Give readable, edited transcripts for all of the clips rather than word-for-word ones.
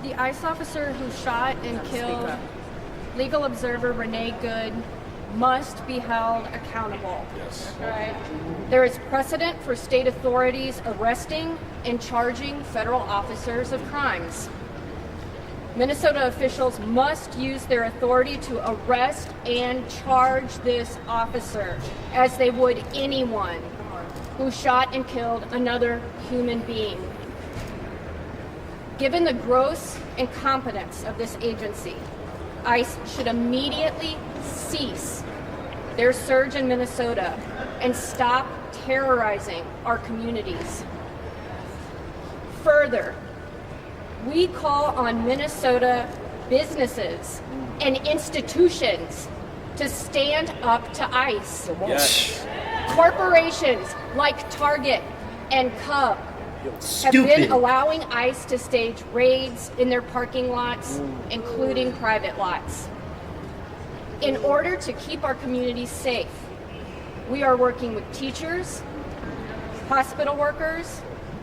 The ICE officer who shot and killed legal observer Renee Good must be held accountable. Yes. Right. There is precedent for state authorities arresting and charging federal officers of crimes. Minnesota officials must use their authority to arrest and charge this officer as they would anyone who shot and killed another human being. Given the gross incompetence of this agency, ICE should immediately cease their surge in Minnesota and stop terrorizing our communities. Further, we call on Minnesota businesses and institutions to stand up to ICE. Yes. Corporations like Target and Cub have been allowing ICE to stage raids in their parking lots, including private lots. In order to keep our communities safe, we are working with teachers, hospital workers,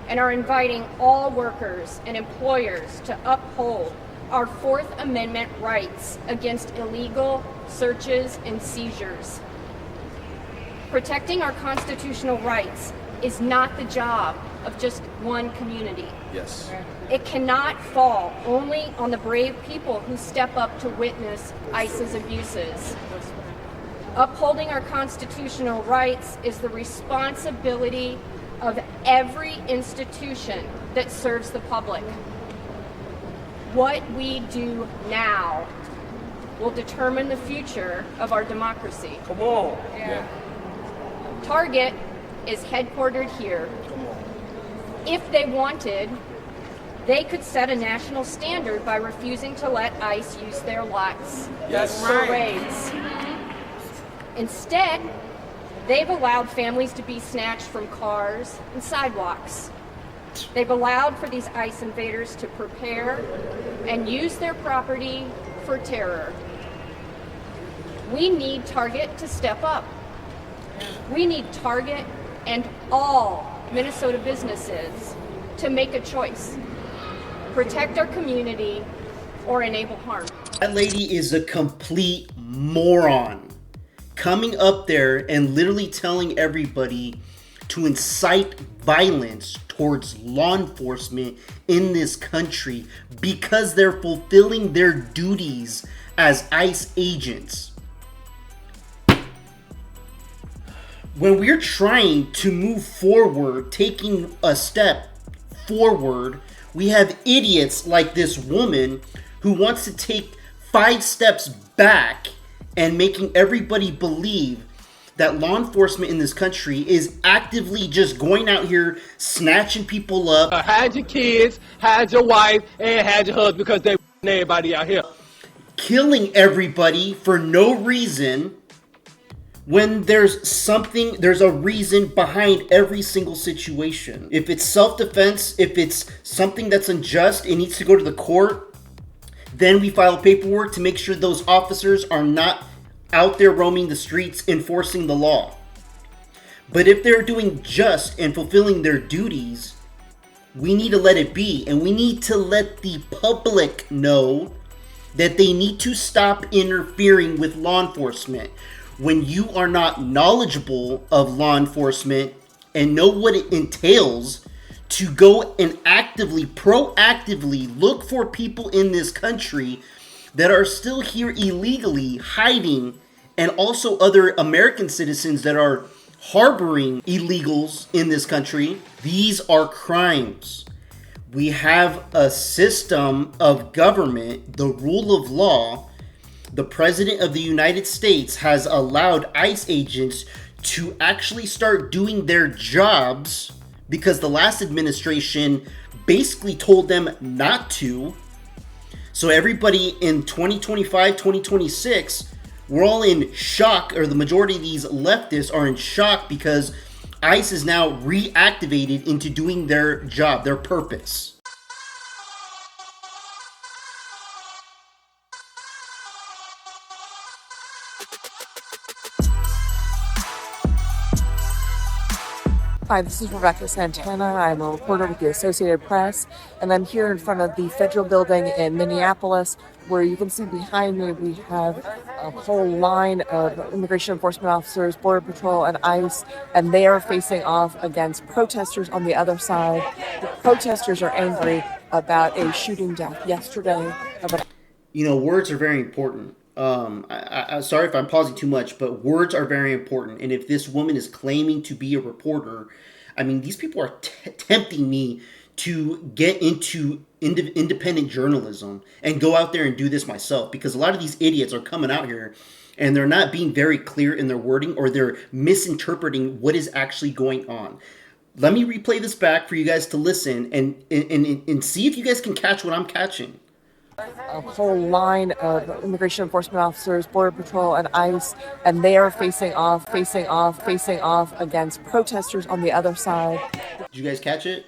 and are inviting all workers and employers to uphold our Fourth Amendment rights against illegal searches and seizures. Protecting our constitutional rights is not the job of just one community. Yes. It cannot fall only on the brave people who step up to witness ICE's abuses. Upholding our constitutional rights is the responsibility of every institution that serves the public. What we do now will determine the future of our democracy. Come on. Yeah. Target is headquartered here. If they wanted, they could set a national standard by refusing to let ICE use their lots for raids. Instead, they've allowed families to be snatched from cars and sidewalks. They've allowed for these ICE invaders to prepare and use their property for terror. We need Target to step up. We need Target and all Minnesota businesses to make a choice. Protect our community or enable harm. That lady is a complete moron. Coming up there and literally telling everybody to incite violence towards law enforcement in this country because they're fulfilling their duties as ICE agents. When we're trying to move forward, taking a step forward, we have idiots like this woman who wants to take 5 steps back and making everybody believe that law enforcement in this country is actively just going out here snatching people up. Hide your kids, hide your wife, and hide your husband because they everybody out here. Killing everybody for no reason when there's a reason behind every single situation. If it's self-defense, if it's something that's unjust, it needs to go to the court. Then we file paperwork to make sure those officers are not out there roaming the streets enforcing the law. But if they're doing just and fulfilling their duties, we need to let it be. And we need to let the public know that they need to stop interfering with law enforcement. When you are not knowledgeable of law enforcement and know what it entails to go and proactively look for people in this country that are still here illegally hiding, and also other American citizens that are harboring illegals in this country, these are crimes. We have a system of government, the rule of law. The President of the United States has allowed ICE agents to actually start doing their jobs because the last administration basically told them not to. So everybody in 2025, 2026, we're all in shock, or the majority of these leftists are in shock because ICE is now reactivated into doing their job, their purpose. Hi, this is Rebecca Santana. I'm a reporter with the Associated Press, and I'm here in front of the federal building in Minneapolis, where you can see behind me we have a whole line of immigration enforcement officers, Border Patrol, and ICE, and they are facing off against protesters on the other side. The protesters are angry about a shooting death yesterday of an Words are very important. Sorry if I'm pausing too much, but words are very important. And if this woman is claiming to be a reporter, I mean, these people are tempting me to get into independent journalism and go out there and do this myself, because a lot of these idiots are coming out here and they're not being very clear in their wording, or they're misinterpreting what is actually going on. Let me replay this back for you guys to listen and see if you guys can catch what I'm catching. A whole line of immigration enforcement officers, Border Patrol, and ICE, and they are facing off against protesters on the other side. Did you guys catch it?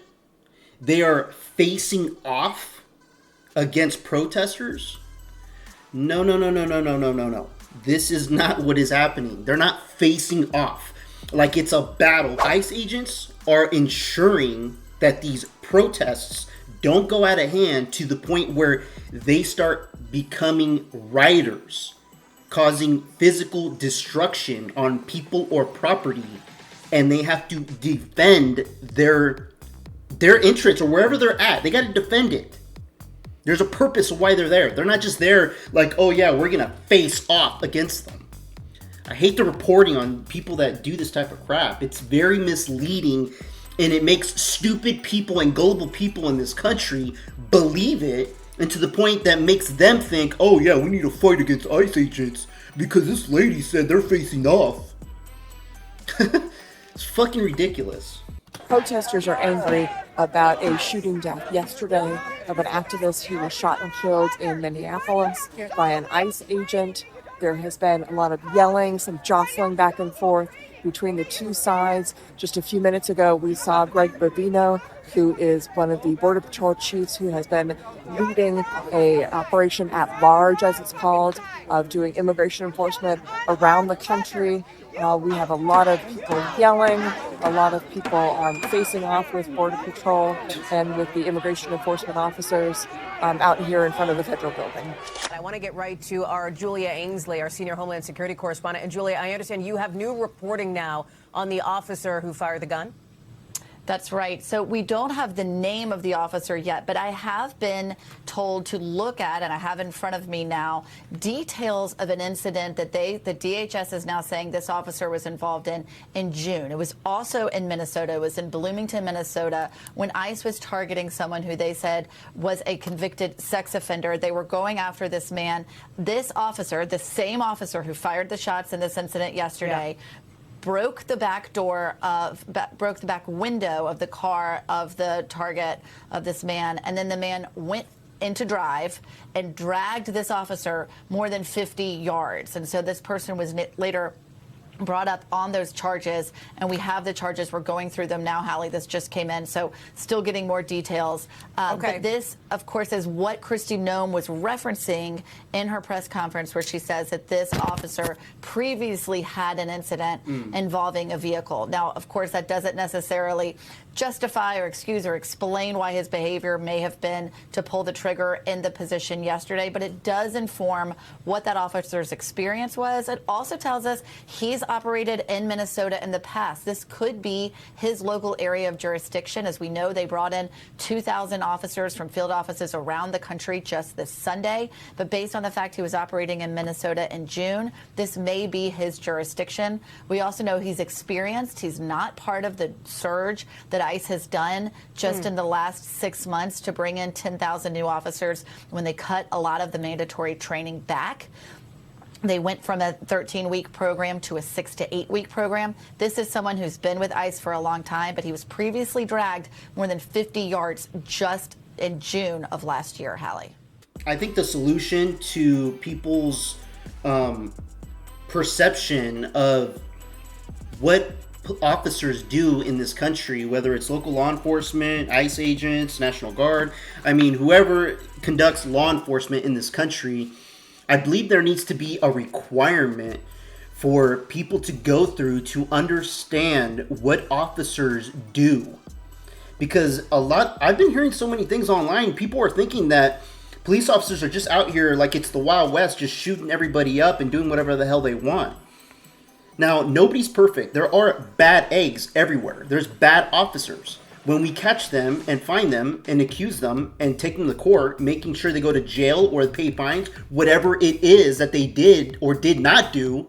They are facing off against protesters? No. This is not what is happening. They're not facing off like it's a battle. ICE agents are ensuring that these protests don't go out of hand to the point where they start becoming rioters, causing physical destruction on people or property, and they have to defend their entrance or wherever they're at. They got to defend it. There's a purpose of why they're there. They're not just there like, oh yeah, we're gonna face off against them. I hate the reporting on people that do this type of crap. It's very misleading, and it makes stupid people and gullible people in this country believe it, and to the point that makes them think, oh yeah, we need to fight against ICE agents because this lady said they're facing off. It's fucking ridiculous. Protesters are angry about a shooting death yesterday of an activist who was shot and killed in Minneapolis by an ICE agent. There has been a lot of yelling, some jostling back and forth between the two sides. Just a few minutes ago, we saw Greg Bobino, who is one of the Border Patrol chiefs who has been leading a operation at large, as it's called, of doing immigration enforcement around the country. We have a lot of people yelling, a lot of people facing off with Border Patrol and with the immigration enforcement officers out here in front of the federal building. I want to get right to our Julia Ainsley, our senior Homeland Security correspondent. And Julia, I understand you have new reporting now on the officer who fired the gun. That's right. So we don't have the name of the officer yet, but I have been told to look at, and I have in front of me now, details of an incident that the DHS is now saying this officer was involved in June. It was also in Minnesota. It was in Bloomington, Minnesota, when ICE was targeting someone who they said was a convicted sex offender. They were going after this man. This officer, the same officer who fired the shots in this incident yesterday, broke the back window of the car of the target of this man, and then the man went into drive and dragged this officer more than 50 yards. And so this person was later brought up on those charges, and we have the charges. We're going through them now, Hallie. This just came in, so still getting more details. But this, of course, is what Kristi Noem was referencing in her press conference, where she says that this officer previously had an incident involving a vehicle. Now, of course, that doesn't necessarily justify or excuse or explain why his behavior may have been to pull the trigger in the position yesterday, but it does inform what that officer's experience was. It also tells us he's operated in Minnesota in the past. This could be his local area of jurisdiction. As we know, they brought in 2,000 officers from field offices around the country just this Sunday. But based on the fact he was operating in Minnesota in June, this may be his jurisdiction. We also know he's experienced. He's not part of the surge that ICE has done just in the last 6 months to bring in 10,000 new officers when they cut a lot of the mandatory training back. They went from a 13-week program to a 6 to 8 week program. This is someone who's been with ICE for a long time, but he was previously dragged more than 50 yards just in June of last year, Hallie. I think the solution to people's perception of what officers do in this country, whether it's local law enforcement, ICE agents, National Guard, I mean, whoever conducts law enforcement in this country, I believe there needs to be a requirement for people to go through to understand what officers do. Because I've been hearing so many things online, people are thinking that police officers are just out here like it's the Wild West, just shooting everybody up and doing whatever the hell they want. Now, nobody's perfect. There are bad eggs everywhere. There's bad officers. When we catch them and find them and accuse them and take them to court, making sure they go to jail or pay fines, whatever it is that they did or did not do,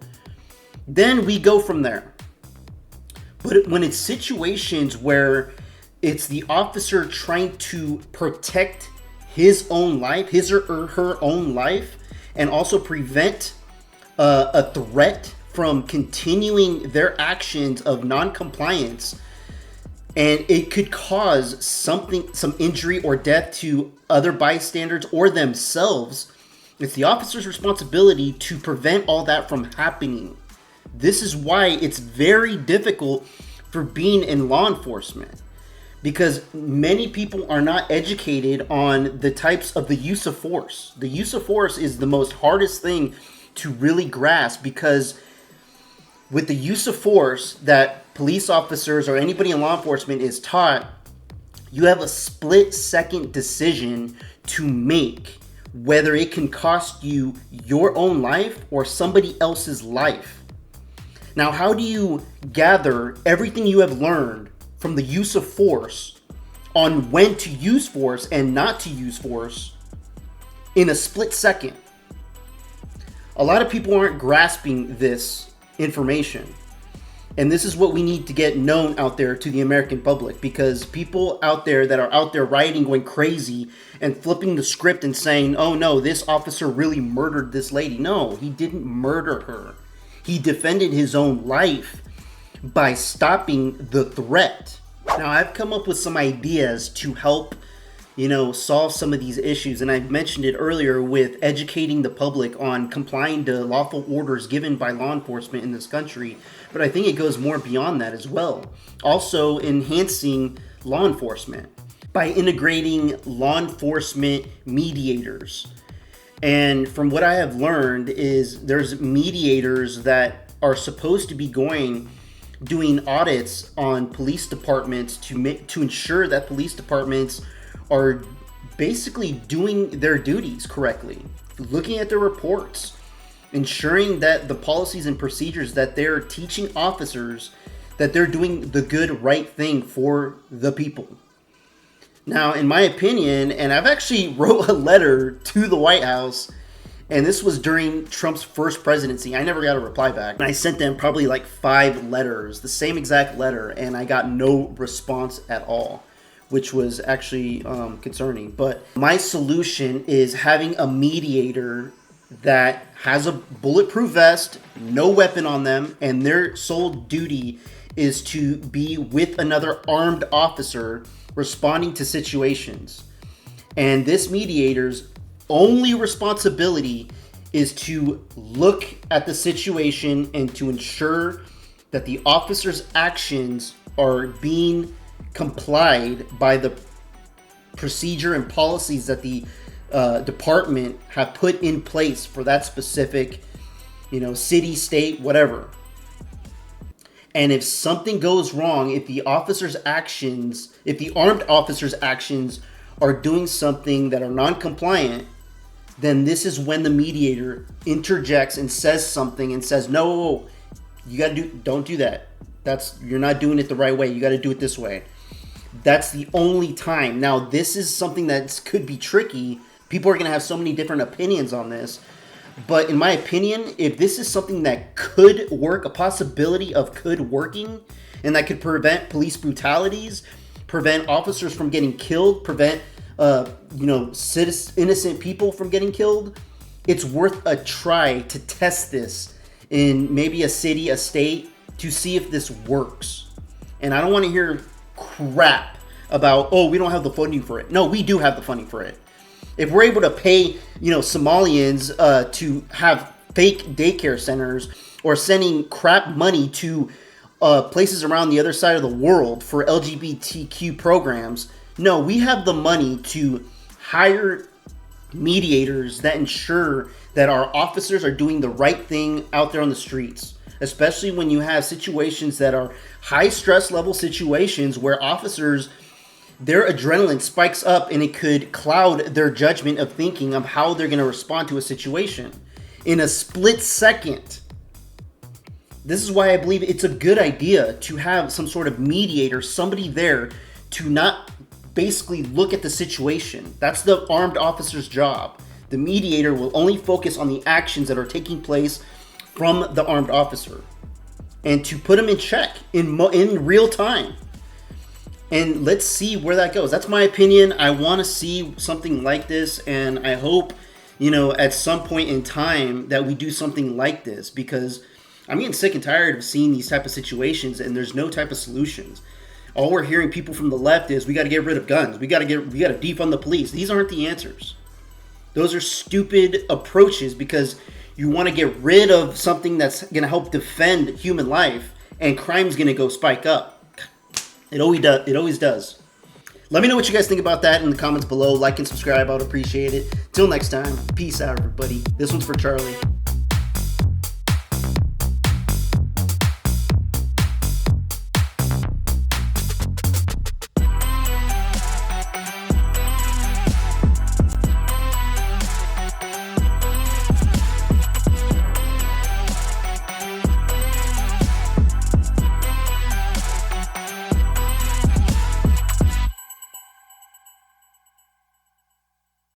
then we go from there. But when it's situations where it's the officer trying to protect his own life, his or her own life, and also prevent a threat from continuing their actions of non-compliance, and it could cause some injury or death to other bystanders or themselves, it's the officer's responsibility to prevent all that from happening. This is why it's very difficult for being in law enforcement, because many people are not educated on the types of the use of force. The use of force is the most hardest thing to really grasp, because with the use of force that police officers or anybody in law enforcement is taught, you have a split-second decision to make whether it can cost you your own life or somebody else's life. Now, how do you gather everything you have learned from the use of force on when to use force and not to use force in a split second? A lot of people aren't grasping this information. And this is what we need to get known out there to the American public, because people out there that are out there rioting, going crazy and flipping the script and saying, oh no, this officer really murdered this lady. No, he didn't murder her. He defended his own life by stopping the threat. Now, I've come up with some ideas to help, solve some of these issues. And I've mentioned it earlier with educating the public on complying to lawful orders given by law enforcement in this country. But I think it goes more beyond that as well. Also, enhancing law enforcement by integrating law enforcement mediators. And from what I have learned is there's mediators that are supposed to be doing audits on police departments to ensure that police departments are basically doing their duties correctly, looking at their reports, ensuring that the policies and procedures that they're teaching officers, that they're doing the good, right thing for the people. Now, in my opinion, and I've actually wrote a letter to the White House, and this was during Trump's first presidency. I never got a reply back. And I sent them probably like 5 letters, the same exact letter, and I got no response at all, which was actually concerning. But my solution is having a mediator that has a bulletproof vest, no weapon on them, and their sole duty is to be with another armed officer responding to situations. And this mediator's only responsibility is to look at the situation and to ensure that the officer's actions are being complied by the procedure and policies that the department have put in place for that specific, city, state, whatever. And if something goes wrong, if the armed officer's actions are doing something that are non-compliant, then this is when the mediator interjects and says something and says, no, don't do that. You're not doing it the right way. You got to do it this way. That's the only time. Now, this is something that could be tricky. People are going to have so many different opinions on this. But in my opinion, if this is something that could work, a possibility of could working, and that could prevent police brutalities, prevent officers from getting killed, prevent innocent people from getting killed, it's worth a try to test this in maybe a city, a state, to see if this works. And I don't want to hear crap about, we don't have the funding for it. No, we do have the funding for it. If we're able to pay, Somalians to have fake daycare centers, or sending crap money to places around the other side of the world for LGBTQ programs, no, we have the money to hire mediators that ensure that our officers are doing the right thing out there on the streets, especially when you have situations that are high stress level situations where officers, their adrenaline spikes up and it could cloud their judgment of thinking of how they're going to respond to a situation in a split second. This is why I believe it's a good idea to have some sort of mediator, somebody there to not basically look at the situation. That's the armed officer's job. The mediator will only focus on the actions that are taking place from the armed officer and to put him in check in real time. And let's see where that goes. That's my opinion. I want to see something like this, and I hope, at some point in time that we do something like this, because I'm getting sick and tired of seeing these type of situations and there's no type of solutions. All we're hearing people from the left is we got to get rid of guns. We got to defund the police. These aren't the answers. Those are stupid approaches because you want to get rid of something that's going to help defend human life, and crime's going to go spike up. It always does. Let me know what you guys think about that in the comments below. Like and subscribe. I would appreciate it. Till next time. Peace out, everybody. This one's for Charlie.